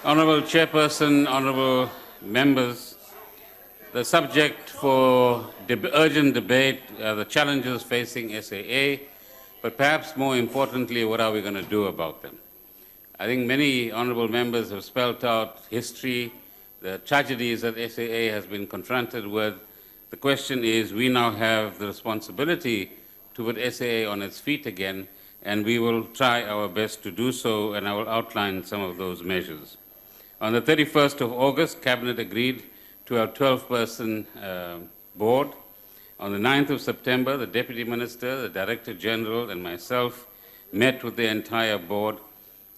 Honourable Chairperson, honourable members, the subject for urgent debate are the challenges facing SAA, but perhaps more importantly, what are we going to do about them? I think many honourable members have spelt out history, the tragedies that SAA has been confronted with. The question is, we now have the responsibility to put SAA on its feet again, and we will try our best to do so, and I will outline some of those measures. On the 31st of August, Cabinet agreed to our 12-person board. On the 9th of September, the Deputy Minister, the Director General, and myself met with the entire board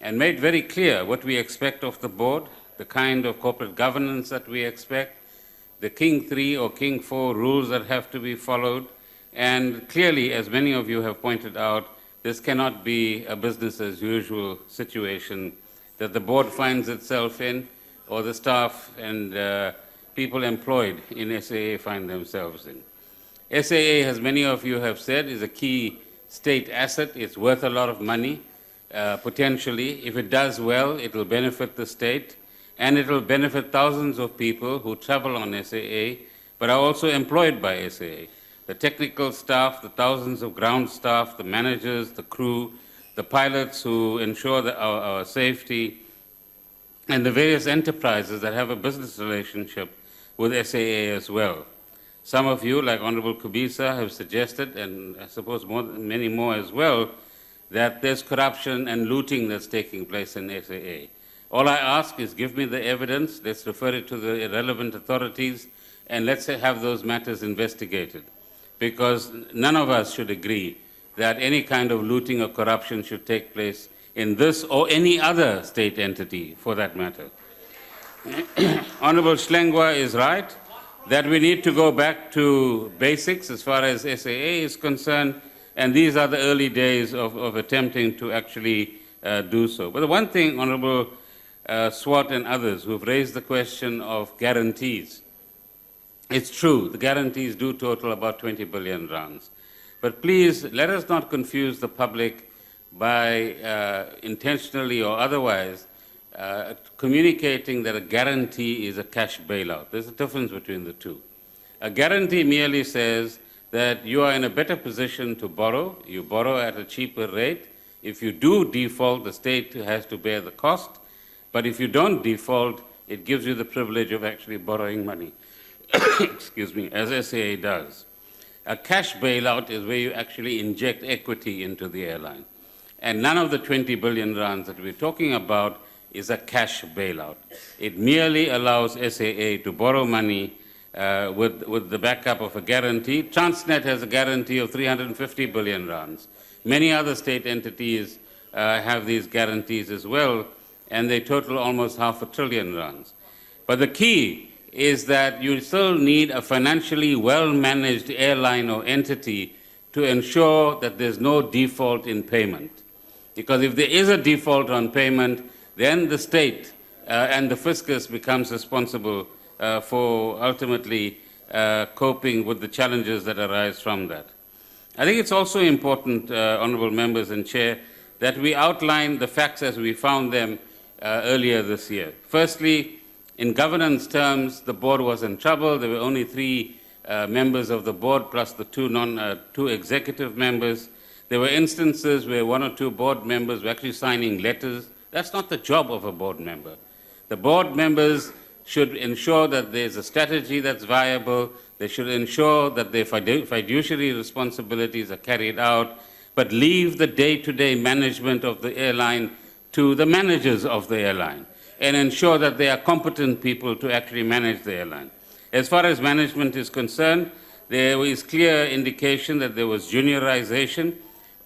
and made very clear what we expect of the board, the kind of corporate governance that we expect, the King 3 or King 4 rules that have to be followed, and clearly, as many of you have pointed out, this cannot be a business-as-usual situation that the board finds itself in, or the staff and people employed in SAA find themselves in. SAA, as many of you have said, is a key state asset. It's worth a lot of money, potentially. If it does well, it will benefit the state, and it will benefit thousands of people who travel on SAA, but are also employed by SAA. The technical staff, the thousands of ground staff, the managers, the crew, the pilots who ensure that our safety, and the various enterprises that have a business relationship with SAA as well. Some of you, like Honorable Kubisa, have suggested, and I suppose many more as well, that there's corruption and looting that's taking place in SAA. All I ask is give me the evidence, let's refer it to the relevant authorities, and let's have those matters investigated. Because none of us should agree that any kind of looting or corruption should take place in this or any other state entity, for that matter. Honorable Schlengwa is right that we need to go back to basics as far as SAA is concerned, and these are the early days of attempting to actually do so. But the one thing, Honorable Swart and others who have raised the question of guarantees, it's true, the guarantees do total about 20 billion rands. But please, let us not confuse the public by intentionally or otherwise communicating that a guarantee is a cash bailout. There's a difference between the two. A guarantee merely says that you are in a better position to borrow. You borrow at a cheaper rate. If you do default, the state has to bear the cost. But if you don't default, it gives you the privilege of actually borrowing money, excuse me, as SAA does. A cash bailout is where you actually inject equity into the airline. And none of the 20 billion rands that we're talking about is a cash bailout. It merely allows SAA to borrow money with the backup of a guarantee. Transnet has a guarantee of 350 billion rands. Many other state entities have these guarantees as well, and they total almost $500 billion rands. But the key is that you still need a financially well-managed airline or entity to ensure that there's no default in payment. Because if there is a default on payment, then the state and the fiscus becomes responsible for ultimately coping with the challenges that arise from that. I think it's also important, honourable members and chair, that we outline the facts as we found them earlier this year. Firstly, in governance terms, the board was in trouble. There were only 3 members of the board plus the 2 executive members. There were instances where 1 or 2 board members were actually signing letters. That's not the job of a board member. The board members should ensure that there's a strategy that's viable. They should ensure that their fiduciary responsibilities are carried out, but leave the day-to-day management of the airline to the managers of the airline, and ensure that they are competent people to actually manage the airline. As far as management is concerned, there is clear indication that there was juniorization.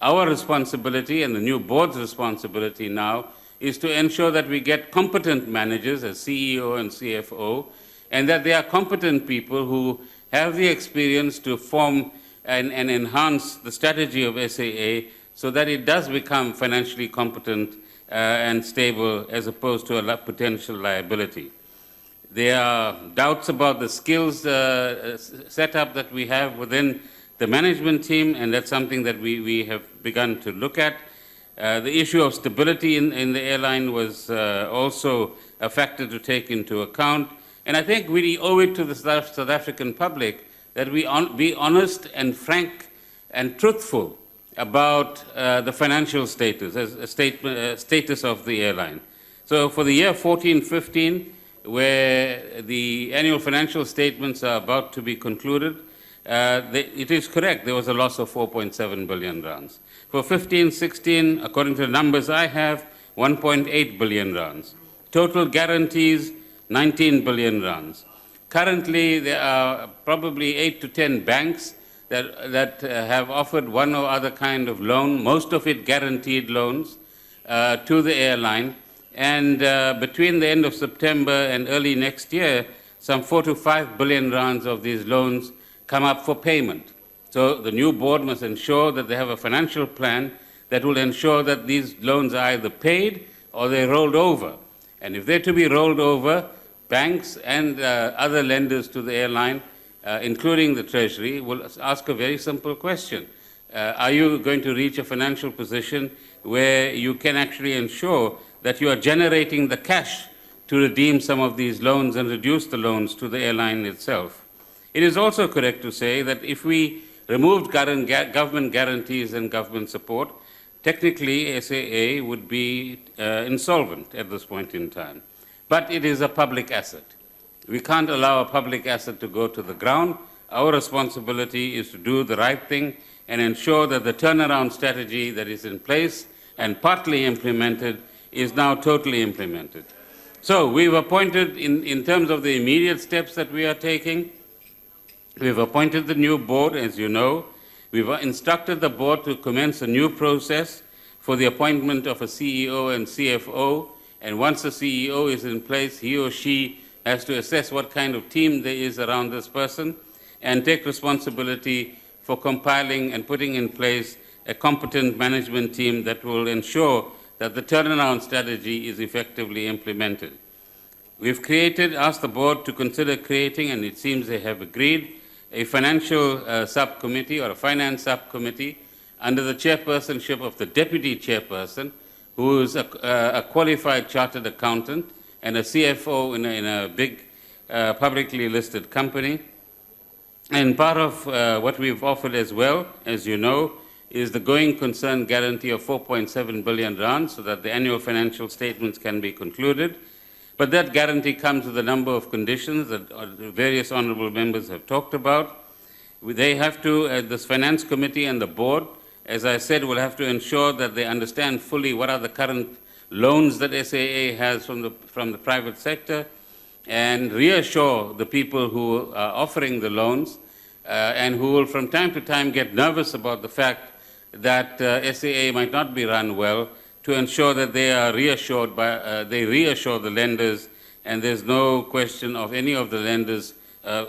Our responsibility and the new board's responsibility now is to ensure that we get competent managers as CEO and CFO, and that they are competent people who have the experience to form and enhance the strategy of SAA so that it does become financially competent and stable as opposed to a potential liability. There are doubts about the skills setup that we have within the management team, and that's something that we have begun to look at. The issue of stability in the airline was also a factor to take into account. And I think we owe it to the South African public that we be honest and frank and truthful about the financial status, status of the airline. So for the year 14-15, where the annual financial statements are about to be concluded, it is correct, there was a loss of 4.7 billion rands. For 15-16, according to the numbers I have, 1.8 billion rands. Total guarantees, 19 billion rands. Currently, there are probably 8 to 10 banks that have offered one or other kind of loan, most of it guaranteed loans, to the airline. And between the end of September and early next year, some 4 to 5 billion rands of these loans come up for payment. So the new board must ensure that they have a financial plan that will ensure that these loans are either paid or they're rolled over. And if they're to be rolled over, banks and other lenders to the airline, including the Treasury, will ask a very simple question. Are you going to reach a financial position where you can actually ensure that you are generating the cash to redeem some of these loans and reduce the loans to the airline itself? It is also correct to say that if we removed government guarantees and government support, technically SAA would be insolvent at this point in time. But it is a public asset. We can't allow a public asset to go to the ground. Our responsibility is to do the right thing and ensure that the turnaround strategy that is in place and partly implemented is now totally implemented. So we've appointed, in terms of the immediate steps that we are taking, we've appointed the new board, as you know. We've instructed the board to commence a new process for the appointment of a CEO and CFO. And once the CEO is in place, he or she has to assess what kind of team there is around this person and take responsibility for compiling and putting in place a competent management team that will ensure that the turnaround strategy is effectively implemented. We've asked the board to consider creating, and it seems they have agreed, a financial subcommittee or a finance subcommittee under the chairpersonship of the deputy chairperson, who is a qualified chartered accountant and a CFO in a big publicly listed company. And part of what we've offered as well, as you know, is the going concern guarantee of 4.7 billion rand so that the annual financial statements can be concluded. But that guarantee comes with a number of conditions that various honorable members have talked about. They have to, this finance committee and the board, as I said, will have to ensure that they understand fully what are the current loans that SAA has from the private sector and reassure the people who are offering the loans and who will from time to time get nervous about the fact that SAA might not be run well, to ensure that they are reassured they reassure the lenders and there's no question of any of the lenders,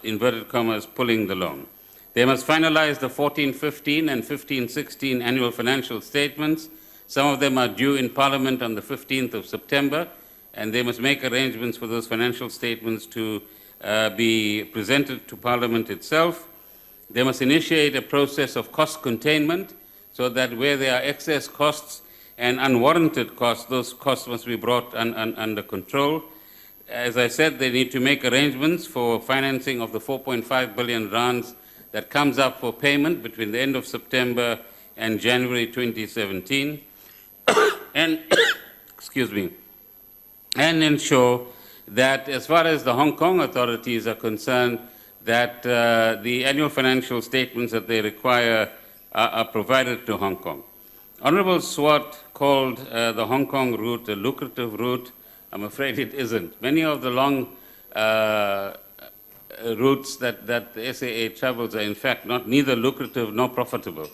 inverted commas, pulling the loan. They must finalize the 14-15 and 15-16 annual financial statements. Some of them are due in Parliament on the 15th of September, and they must make arrangements for those financial statements to be presented to Parliament itself. They must initiate a process of cost containment so that where there are excess costs and unwarranted costs, those costs must be brought under control. As I said, they need to make arrangements for financing of the 4.5 billion rands that comes up for payment between the end of September and January 2017, and excuse me, and ensure that as far as the Hong Kong authorities are concerned, that the annual financial statements that they require are provided to Hong Kong. Honorable Swart called the Hong Kong route a lucrative route. I'm afraid it isn't. Many of the long routes that the SAA travels are in fact neither lucrative nor profitable.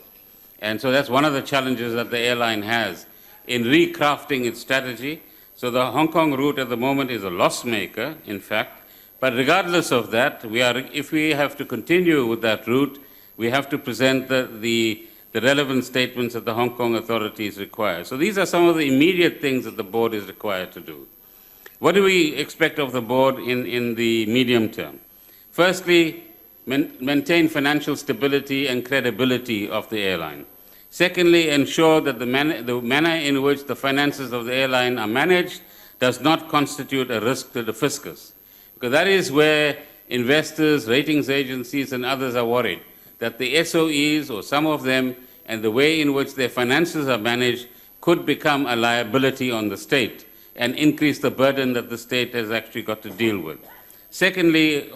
And so that's one of the challenges that the airline has in recrafting its strategy. So the Hong Kong route at the moment is a loss maker, in fact. But regardless of that, if we have to continue with that route, we have to present the relevant statements that the Hong Kong authorities require. So these are some of the immediate things that the board is required to do. What do we expect of the board in the medium term? Firstly, maintain financial stability and credibility of the airline. Secondly, ensure that the manner in which the finances of the airline are managed does not constitute a risk to the fiscus, because that is where investors, ratings agencies, and others are worried, that the SOEs, or some of them, and the way in which their finances are managed could become a liability on the state and increase the burden that the state has actually got to deal with. Secondly,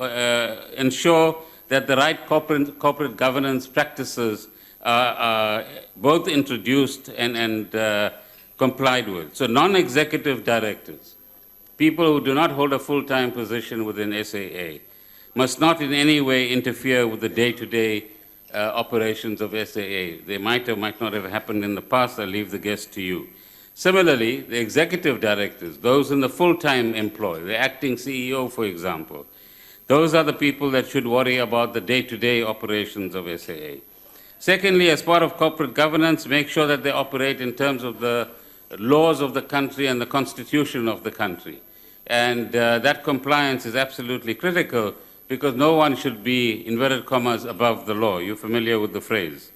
ensure that the right corporate governance practices are both introduced and complied with. So non-executive directors, people who do not hold a full-time position within SAA, must not in any way interfere with the day-to-day operations of SAA. They might or might not have happened in the past. I'll leave the guess to you. Similarly, the executive directors, those in the full-time employ, the acting CEO, for example, those are the people that should worry about the day-to-day operations of SAA. Secondly, as part of corporate governance, make sure that they operate in terms of the laws of the country and the constitution of the country. And that compliance is absolutely critical, because no one should be, inverted commas, above the law. You're familiar with the phrase.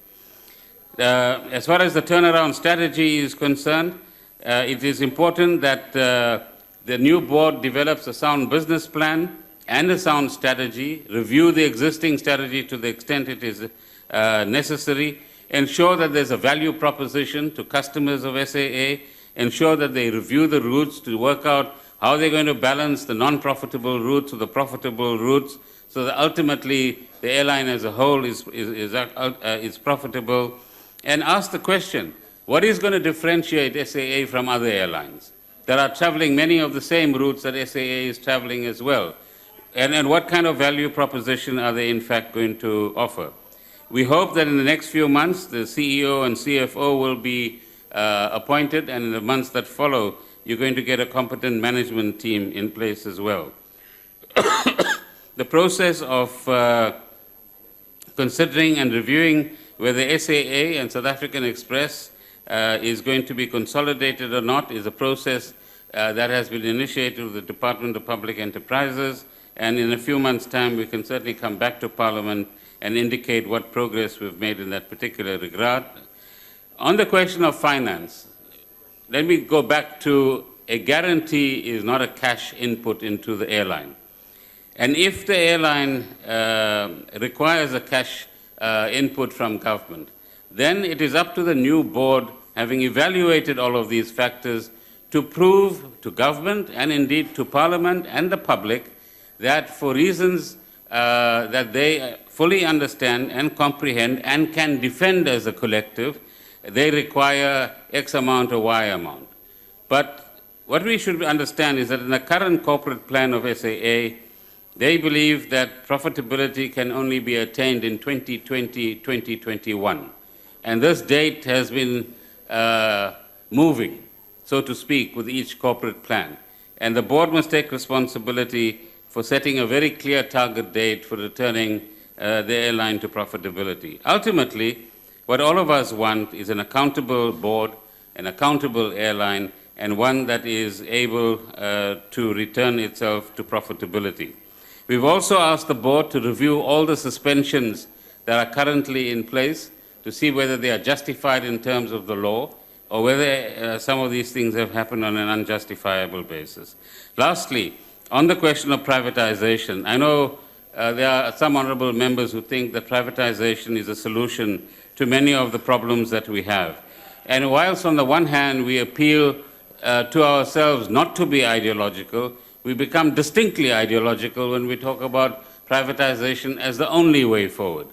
As far as the turnaround strategy is concerned, it is important that the new board develops a sound business plan and a sound strategy, review the existing strategy to the extent it is necessary, ensure that there's a value proposition to customers of SAA, ensure that they review the routes to work out how they're going to balance the non-profitable routes with the profitable routes, so that ultimately the airline as a whole is profitable. And ask the question, what is going to differentiate SAA from other airlines that are traveling many of the same routes that SAA is traveling as well? And what kind of value proposition are they in fact going to offer? We hope that in the next few months, the CEO and CFO will be appointed, and in the months that follow, you're going to get a competent management team in place as well. The process of considering and reviewing whether SAA and South African Express is going to be consolidated or not is a process that has been initiated with the Department of Public Enterprises, and in a few months' time we can certainly come back to Parliament and indicate what progress we've made in that particular regard. On the question of finance, let me go back to a guarantee is not a cash input into the airline. And if the airline requires a cash input from government, then it is up to the new board, having evaluated all of these factors, to prove to government and indeed to Parliament and the public that for reasons that they fully understand and comprehend and can defend as a collective, they require X amount or Y amount. But what we should understand is that in the current corporate plan of SAA, they believe that profitability can only be attained in 2020, 2021. And this date has been moving, so to speak, with each corporate plan. And the board must take responsibility for setting a very clear target date for returning the airline to profitability. Ultimately, what all of us want is an accountable board, an accountable airline, and one that is able to return itself to profitability. We've also asked the board to review all the suspensions that are currently in place to see whether they are justified in terms of the law or whether some of these things have happened on an unjustifiable basis. Lastly, on the question of privatization, I know there are some honorable members who think that privatization is a solution to many of the problems that we have. And whilst on the one hand we appeal to ourselves not to be ideological, we become distinctly ideological when we talk about privatization as the only way forward.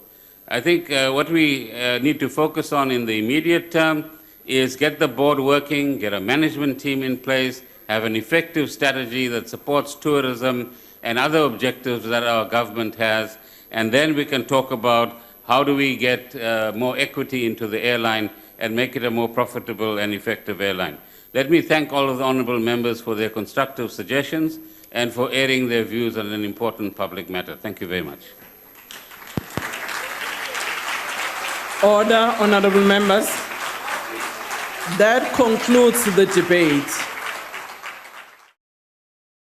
I think what we need to focus on in the immediate term is get the board working, get a management team in place, have an effective strategy that supports tourism and other objectives that our government has, and then we can talk about how do we get more equity into the airline and make it a more profitable and effective airline. Let me thank all of the honourable members for their constructive suggestions and for airing their views on an important public matter. Thank you very much. Order, honourable members. That concludes the debate.